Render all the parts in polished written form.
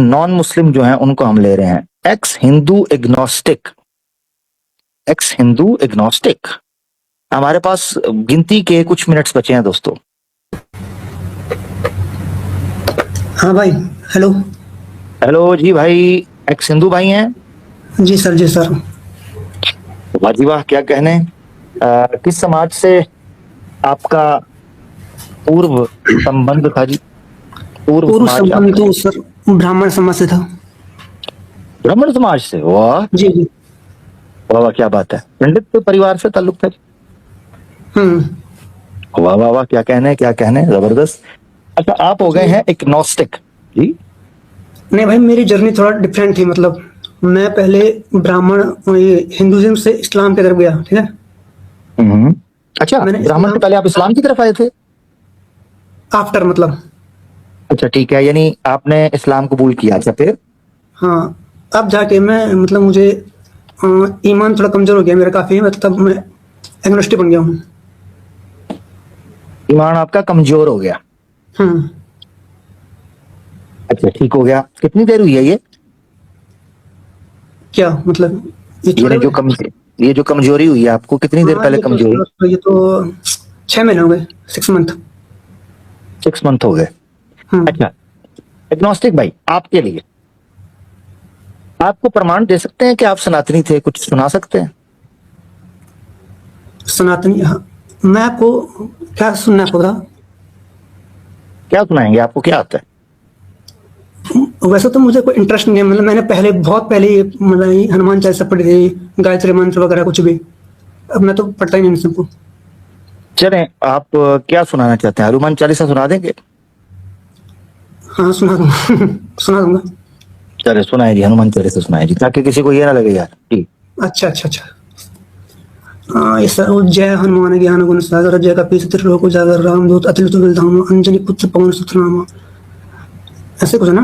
Non Muslim जो हैं उनको हम ले रहे हैं। X Hindu agnostic, x Hindu agnostic. हमारे पास गिनती के कुछ मिनट्स बचे हैं दोस्तों। हाँ भाई, हेलो। हेलो जी भाई, एक्स हिंदू भाई हैं? जी सर, जी सर। वाह जी वाह, क्या कहने। किस समाज से आपका पूर्व संबंध था जी? पूर्व पूर्व समाज संबंध आपका तो सर ब्राह्मण समाज से था। ब्राह्मण समाज से? वाह जी जी। वाह वाह, क्या बात है। पंडित परिवार से ताल्लुक था जी? हम्म। वाह वाह वाह, क्या कहने, क्या कहने, जबरदस्त। अच्छा, आप हो गए जी। हैं एग्नोस्टिक जी? नहीं भाई, मेरी जर्नी थोड़ा डिफरेंट थी। मतलब मैं पहले ब्राह्मण, ये हिंदुइज्म से इस्लाम की तरफ गया, ठीक है। हम्म। अच्छा, मैंने ब्राह्मण से इस्लाम पहले आप इस्लाम की तरफ आए थे? आफ्टर, मतलब। अच्छा ठीक है, यानी आपने इस्लाम कबूल किया। अच्छा फिर? हाँ। अब जाके मैं, मतलब मुझे ईमान थोड़ा कमजोर हो गया मेरा काफी, मतलब मैं एग्नोस्टिक बन गया हूँ। ईमान आपका कमजोर हो गया? हम्म। अच्छा ठीक हो गया। कितनी देर हुई है ये? क्या मतलब, ये ये छोड़े जो हुए? कम ये जो कमजोरी हुई है आपको, कितनी देर हाँ, पहले कमजोरी? ये तो 6 महीने हो गए, 6 मंथ। 6 मंथ हो गए। हम्म। अच्छा, एग्नोस्टिक भाई, आपके लिए आपको प्रमाण दे सकते हैं कि आप सनातनी थे? कुछ सुना सकते हैं? सनातनी, हाँ। मैं आपको क्या सुनना आपको था? क्या सुनाएंगे? आपको क्या आता है? वैसे तो मुझे कोई इंटरेस्ट नहीं है। मतलब मैंने पहले, बहुत पहले ये, मतलब ये हनुमान चालीसा पढ़ी थी, गायत्री मंत्र वगैरह कुछ भी। अब मैं तो पढ़ता ही नहीं इन सबको। चलें, आप क्या सुनाना चाहते हैं? हनुमान चालीसा सुना देंगे? हाँ, सुना दूंगा। सुना दूंगा। चले सुनाए जी, हनुमान चालीसा सुनाए जी, ताकि किसी को ये ना लगे यार जी। अच्छा अच्छा अच्छा। हाँ, ये सर, जय हनुमान ज्ञान गुण सागर, जय कपीस त्रिलोक उजागर, रामदूत अतुलित बल धामा, अंजनी पुत्र पवन सुत नामा। ऐसे कुछ है ना।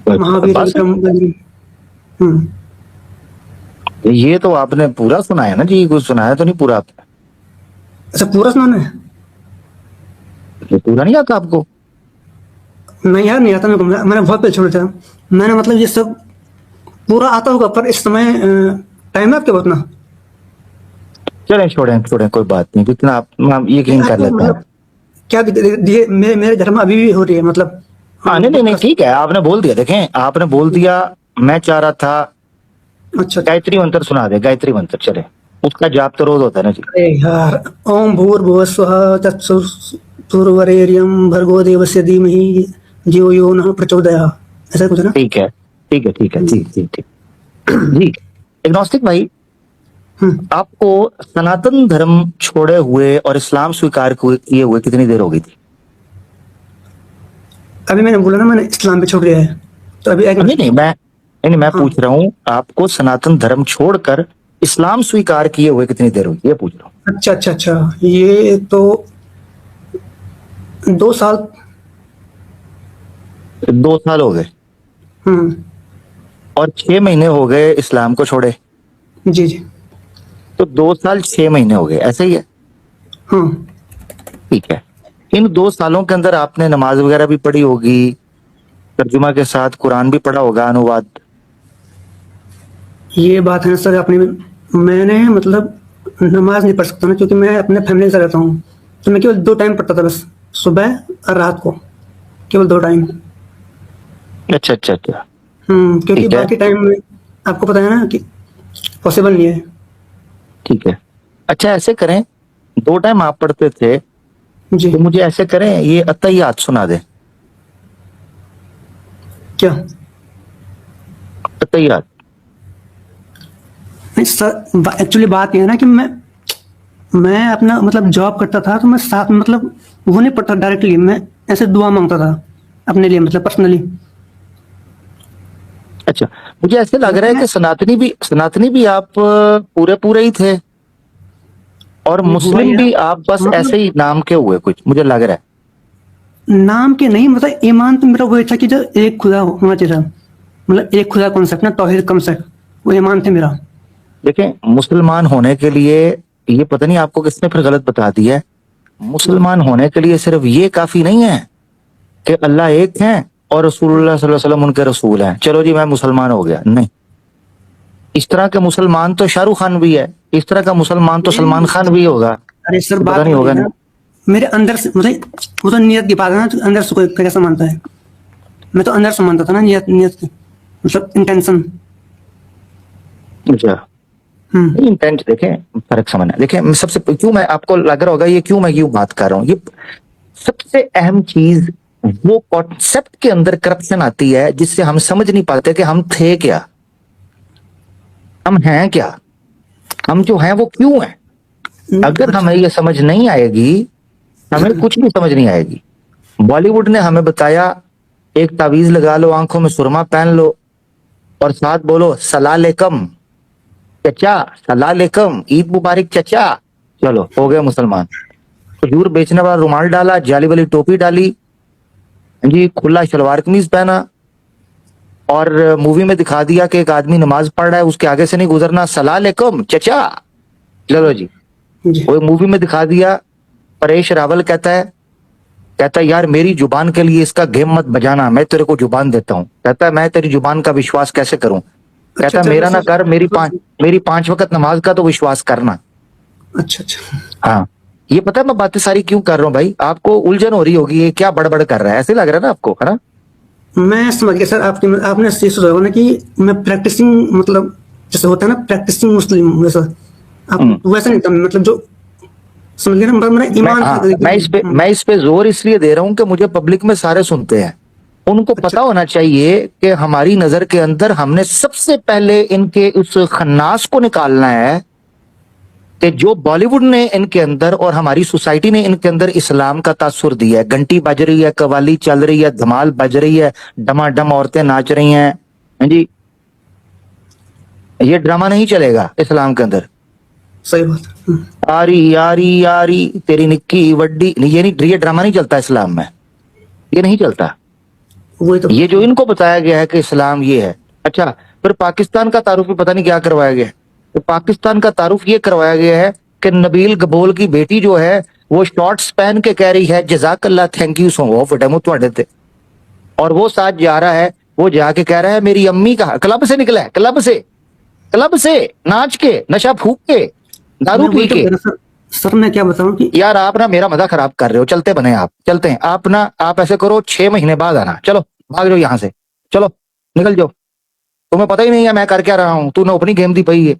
महावीर बस, विक्रम बजरंगी। हम्म। ये तो आपने पूरा सुना है ना जी, कुछ सुनाया तो नहीं पूरा आपने? अच्छा, पूरा सुनाना है? ये पूरा नहीं आता आपको? नहीं यार, नहीं आता मेरे को। मैंने बहुत पहले छोड़ दिया। मैंने, मतलब ये सब पूरा आता होगा, पर इस समय टाइम है आपके पास ना? चलें, छोड़ें छोड़ें, कोई बात नहीं, जितना आप हम नहीं, यकीन कर आपको लेते हैं। मतलब क्या दिक्कत है? ये मेरे घर में अभी भी हो रही है, मतलब हाँ नहीं नहीं दुख नहीं, का। ठीक है, आपने बोल दिया, देखें आपने बोल दिया। मैं चाह रहा था अच्छा अच्छा। गायत्री मंत्र सुना दे, गायत्री मंत्र चले, उसका जाप तो रोज होता है ना जी। अरे यार, ओम भूर्भुवः स्वः तत्सवितुर्वरेण्यं भर्गो देवस्य धीमहि धियो यो नः प्रचोदयात्। ऐसा कुछ है ना? ठीक है ठीक है ठीक है, हम्म। ठीक ठीक ठीक जी। एग्नोस्टिक भाई, हम्म। आपको सनातन धर्म छोड़े हुए और इस्लाम स्वीकार किए हुए कितनी देर हो गई थी? अभी मैंने बोला ना, मैंने इस्लाम पे छोड़ दिया है, तो अभी एक। नहीं नहीं, मैं हाँ। पूछ रहा हूँ, आपको सनातन धर्म छोड़कर इस्लाम स्वीकार किए हुए कितनी देर हुई, ये पूछ रहा अच्छा अच्छा अच्छा। ये तो 2 साल। हूँ। 2 साल हो गए हम्म। और 6 महीने हो गए इस्लाम को छोड़े, जी जी। तो 2 साल 6 महीने हो गए, ऐसे ही है? हाँ। ठीक है। इन 2 सालों के अंदर आपने नमाज वगैरह भी पढ़ी होगी, तर्जुमा के साथ कुरान भी पढ़ा होगा, अनुवाद? ये बात है ना सर अपनी। मैंने, मतलब नमाज नहीं पढ़ सकता ना, क्योंकि मैं अपने फैमिली के साथ रहता हूँ। तो मैं केवल 2 टाइम पढ़ता था बस, सुबह और रात को। केवल 2 टाइम। अच्छा अच्छा अच्छा। क्योंकि ठीक है बाकी टाइम में आपको पता है ना कि पॉसिबल नहीं है। ठीक है। अच्छा ऐसे करें, 2 टाइम आप पढ़ते थे, जी। तो मुझे ऐसे करें, ये अत्तहियात सुना दे। क्या? अत्तहियात। नहीं सर, एक्चुअली बात ये है ना कि मैं अपना, मतलब जॉब करता था, तो मैं साथ में, मतलब वो नहीं पढ़ता डायरेक्टली। मैं ऐसे दुआ मांगता था अपने लिए, मतलब पर्सनली। अच्छा, मुझे ऐसे लग रहा है मैं कि सनातनी भी आप पूरे पूरे ही थे, और ये हुआ मुस्लिम या, भी आप बस मतलब ऐसे ही नाम के हुए, कुछ मुझे लग रहा है। नाम के नहीं, मतलब ईमान तो मेरा वही था कि जो एक खुदा होना चाहिए था। मतलब एक खुदा कॉन्सेप्ट ना, तौहीद कॉन्सेप्ट, वो ईमान थे मेरा। देखें, मुसलमान होने के लिए, ये पता नहीं आपको किसने फिर गलत बता दिया है, मुसलमान होने के लिए सिर्फ ये काफी नहीं है कि अल्लाह एक है और रसूलुल्लाह सल्लल्लाहु अलैहि वसल्लम उनके रसूल हैं, चलो जी मैं मुसलमान हो गया। नहीं, इस तरह के मुसलमान तो शाहरुख खान भी है, इस तरह का मुसलमान तो सलमान खान भी होगा। अरे सर पता बात नहीं वही होगा है नहीं। ना, मेरे अंदर से मुझे, वो तो नियत की बात है ना, तो अंदर से कोई कैसा मानता है। मैं तो अंदर से मानता था ना, नियत नियत की, मतलब इंटेंशन। अच्छा, हम्म। इंटेंट देखें, फर्क समझना। देखें, सबसे क्यों मैं आपको लग रहा होगा ये क्यों मैं बात कर रहा हूँ, ये सबसे अहम चीज वो कॉन्सेप्ट के अंदर करप्शन आती है जिससे हम समझ नहीं पाते कि हम थे क्या, हम हैं क्या, हम जो हैं वो क्यों हैं। अगर अच्छा। हमें ये समझ नहीं आएगी, हमें कुछ भी समझ नहीं आएगी। बॉलीवुड ने हमें बताया एक तावीज लगा लो, आंखों में सुरमा पहन लो और साथ बोलो सलालेकम चचा, सलालेकम, ईद मुबारक चचा, चलो हो गए मुसलमान। खजूर बेचने वाला रुमाल डाला, जाली वाली टोपी डाली, जी खुला शलवार कमीज पहना, और मूवी में दिखा दिया कि एक आदमी नमाज पढ़ रहा है, उसके आगे से नहीं गुजरना, सलालेकुम चचा, चलो जी। जी। वो मूवी में दिखा दिया, परेश रावल कहता है यार मेरी जुबान के लिए इसका गेम मत बजाना, मैं तेरे को जुबान देता हूँ। कहता है मैं तेरी जुबान का विश्वास कैसे करूं। अच्छा कहता है चलो मेरा ना सर। कर, मेरी 5 वक्त नमाज का तो विश्वास करना। अच्छा अच्छा। हाँ, ये पता है मैं बातें सारी क्यों कर रहा हूँ भाई, आपको उलझन हो रही होगी ये क्या बड़बड़ कर रहा है, ऐसे लग रहा है ना आपको, है ना। मैं समझ गया सर, आपकी आपने ये सोचा होगा ना कि मैं प्रैक्टिसिंग, मतलब जैसे होता है ना प्रैक्टिसिंग मुस्लिम वैसा, आप वैसा नहीं था, मतलब जो समझ गया ना, मेरा ईमान के तरीके से। मैं इस पे जोर इसलिए दे रहा हूं कि मुझे पब्लिक में सारे सुनते हैं, उनको अच्छा। पता होना चाहिए कि हमारी नजर के अंदर हमने सबसे पहले इनके उस खन्नास को निकालना है कि जो बॉलीवुड ने इनके अंदर और हमारी सोसाइटी ने इनके अंदर इस्लाम का तासुर दिया है। घंटी बज रही है, कवाली चल रही है, धमाल बज रही है, डमाडम औरतें नाच रही हैं, हैं जी, ये ड्रामा नहीं चलेगा इस्लाम के अंदर। सही बात है। आरी यारी यारी तेरी निक्की वड्डी, नहीं, ये ड्रामा नहीं चलता इस्लाम में, ये नहीं चलता। वही तो ये बात जो है। इनको बताया गया है कि इस्लाम ये है। अच्छा, फिर पाकिस्तान का तारुफ भी पता नहीं क्या करवाया गया है। तो पाकिस्तान का तारुफ ये करवाया गया है कि नबील गबोल की बेटी जो है वो शॉर्ट्स पहन के कह रही है जजाकल्ला थैंक यू सो मच फटेमो ਤੁਹਾਡੇ ਤੇ, और वो साथ जा रहा है, वो जाके कह रहा है मेरी अम्मी का क्लब से निकला है, क्लब से नाच के, नशा फूक के, दारू मैं पी वही तो के। कह रहा सर। सर मैं क्या बताऊं कि यार आप ना मेरा मजा खराब कर रहे हो, चलते बने, आप चलते हैं, आप ना आप ऐसे करो 6 महीने बाद आना, चलो भाग जाओ यहां से, चलो निकल जाओ, तुम्हें पता ही नहीं है मैं कर क्या रहा हूं, तूने अपनी गेम दी पई है,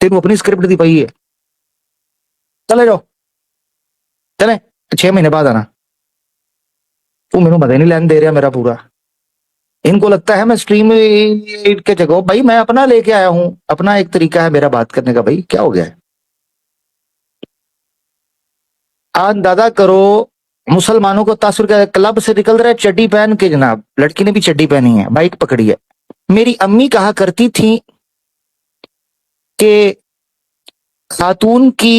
तेन अपनी स्क्रिप्ट दी पई है, चले जाओ, चले 6 महीने बाद आना। तू मेनू मजा ही नहीं लैन दे रहा मेरा पूरा। इनको लगता है मैं स्ट्रीम के जगह, भाई मैं अपना लेके आया हूं, अपना एक तरीका है मेरा बात करने का, भाई क्या हो गया है। अंदाजा करो मुसलमानों को तासुर का, क्लब से निकल रहा है चड्डी पहन के, जनाब लड़की ने भी चड्डी पहनी है, बाइक पकड़ी है। मेरी अम्मी कहा करती थी कि खातून की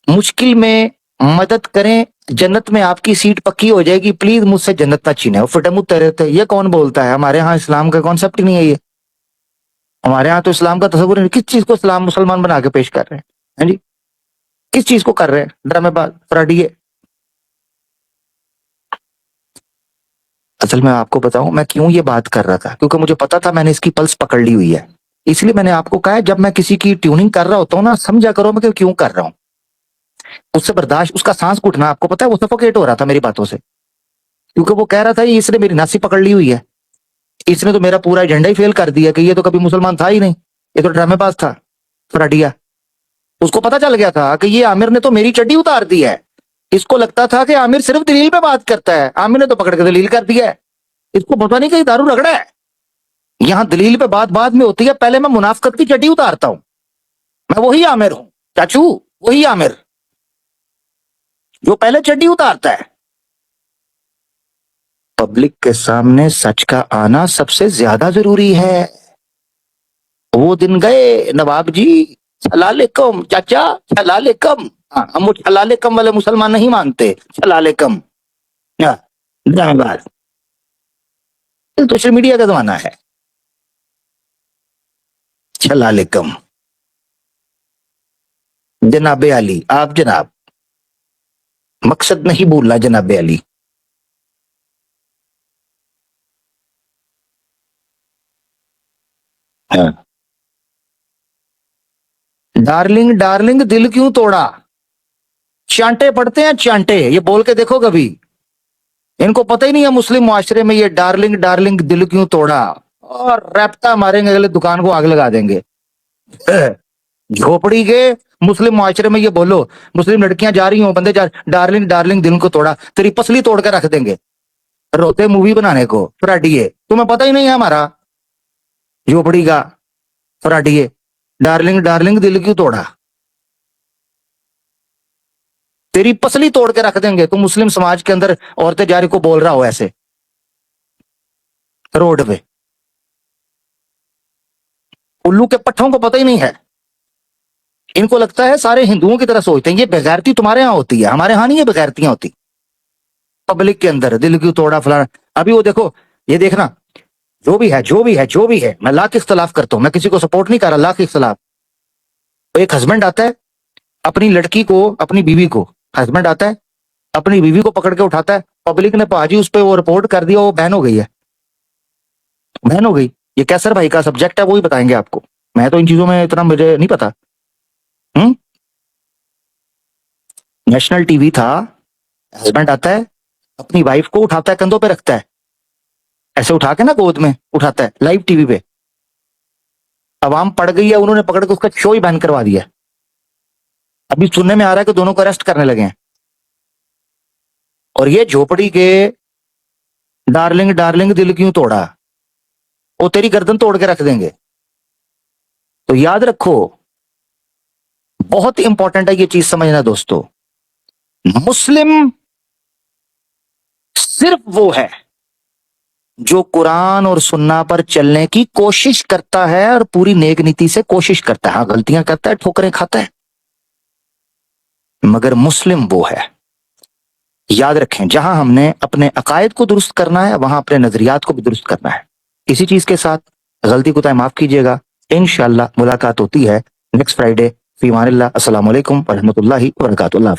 मुश्किल में मदद करें, जन्नत में आपकी सीट पक्की हो जाएगी, प्लीज मुझसे जन्नत ना छीने। फटमु तेरे थे, ये कौन बोलता है, हमारे यहाँ इस्लाम का कॉन्सेप्ट ही नहीं है ये। हमारे यहाँ तो इस्लाम का तस्वुर नहीं, किस चीज को इस्लाम मुसलमान बना के पेश कर रहे हैं, हैं जी, किस चीज को कर रहे हैं, ड्रामेबाज फ्राडिये। असल में आपको बताऊं मैं क्यों ये बात कर रहा था, क्योंकि मुझे पता था मैंने इसकी पल्स पकड़ ली हुई है। इसलिए मैंने आपको कहा है जब मैं किसी की ट्यूनिंग कर रहा होता हूँ ना, समझा करो मैं क्यों कर रहा हूँ। उससे बर्दाश्त, उसका सांस घुटना, आपको पता है वो सफोकेट हो रहा था मेरी बातों से, क्योंकि वो कह रहा था ये इसने मेरी नासी पकड़ ली हुई है, इसने तो मेरा पूरा एजेंडा ही फेल कर दिया कि ये तो कभी मुसलमान था ही नहीं, ये तो ड्रामेबाज था फराडिया। उसको पता चल गया था कि ये आमिर ने तो मेरी चड्डी उतार दी है। इसको लगता था कि आमिर सिर्फ दलील पे बात करता है, आमिर ने तो पकड़ के दलील कर दिया है। इसको पता नहीं कहीं दारू रगड़ा है। यहां दलील पे बात बाद में होती है, पहले मैं मुनाफकत की चड्डी उतारता हूं। मैं वही आमिर हूं चाचू, वही आमिर जो पहले चड्डी उतारता है। पब्लिक के सामने सच का आना सबसे ज्यादा जरूरी है। वो दिन गए नवाब जी, छलालेकम चाचा, छलालेकम। हाँ, हम वो छलालेकम वाले मुसलमान नहीं मानते, छलालेकम ड्रामेबाज। सोशल मीडिया का जमाना है, छलालेकम। जनाबे अली, आप जनाब, मकसद नहीं भूलना जनाबे अली। हाँ। डार्लिंग डार्लिंग दिल क्यों तोड़ा, चांटे पड़ते हैं चांटे, ये बोल के देखो कभी। इनको पता ही नहीं है मुस्लिम मुआशरे में ये डार्लिंग डार्लिंग दिल क्यों तोड़ा, और रैप्टा मारेंगे, अगले दुकान को आग लगा देंगे। झोपड़ी के मुस्लिम मुआशरे में ये बोलो, मुस्लिम लड़कियां जा रही हो, बंदे जा, डार्लिंग डार्लिंग दिल को तोड़ा, तेरी पसली तोड़ के रख देंगे, रोते मूवी बनाने को फराडिए। तुम्हें पता ही नहीं है हमारा झोपड़ी का फराडिए, डार्लिंग डार्लिंग दिल क्यों तोड़ा, तेरी पसली तोड़ के रख देंगे। तुम मुस्लिम समाज के अंदर औरतें जा रही को बोल रहा हो ऐसे रोड पे, उल्लू के पट्ठों को पता ही नहीं है। इनको लगता है सारे हिंदुओं की तरह सोचते हैं। ये बेगैरती तुम्हारे यहाँ होती है, हमारे यहाँ नहीं, ये बेगैरतियां होती पब्लिक के अंदर, दिल क्यों तोड़ा फलाना। अभी वो देखो, ये देखना, जो भी है जो भी है जो भी है, मैं लाख इख्तलाफ करता हूं, मैं किसी को सपोर्ट नहीं कर रहा, लाख इख्तलाफ। तो एक हस्बैंड आता है अपनी लड़की को, अपनी बीवी को, हस्बैंड आता है अपनी बीवी को पकड़ के उठाता है, पब्लिक ने पाजी उस पर वो रिपोर्ट कर दिया, वो बैन हो गई है, बैन हो गई। ये कैसर भाई का सब्जेक्ट है, वो ही बताएंगे आपको, मैं तो इन चीजों में इतना मुझे नहीं पता। नेशनल टीवी था, हस्बैंड आता है अपनी वाइफ को उठाता है, कंधों पे रखता है, ऐसे उठा के ना गोद में उठाता है, लाइव टीवी पे। अवाम पड़ गई है, उन्होंने पकड़ के उसका शो ही बैन करवा दिया। अभी सुनने में आ रहा है कि दोनों को अरेस्ट करने लगे हैं। और ये झोपड़ी के डार्लिंग डार्लिंग दिल क्यों तोड़ा, वो तेरी गर्दन तोड़ के रख देंगे। तो याद रखो, बहुत इंपॉर्टेंट है ये चीज समझना दोस्तों, मुस्लिम सिर्फ वो है जो कुरान और सुन्ना पर चलने की कोशिश करता है और पूरी नेक नीति से कोशिश करता है। हाँ, गलतियां करता है, ठोकरें खाता है, मगर मुस्लिम वो है। याद रखें, जहां हमने अपने अकायद को दुरुस्त करना है, वहां अपने नजरियात को भी दुरुस्त करना है। इसी चीज के साथ गलती को माफ कीजिएगा। इंशाअल्लाह मुलाकात होती है नेक्स्ट फ्राइडे। फी अमानिल्लाह। अस्सलाम वालेकुम व रहमतुल्लाहि व बरकातुहू।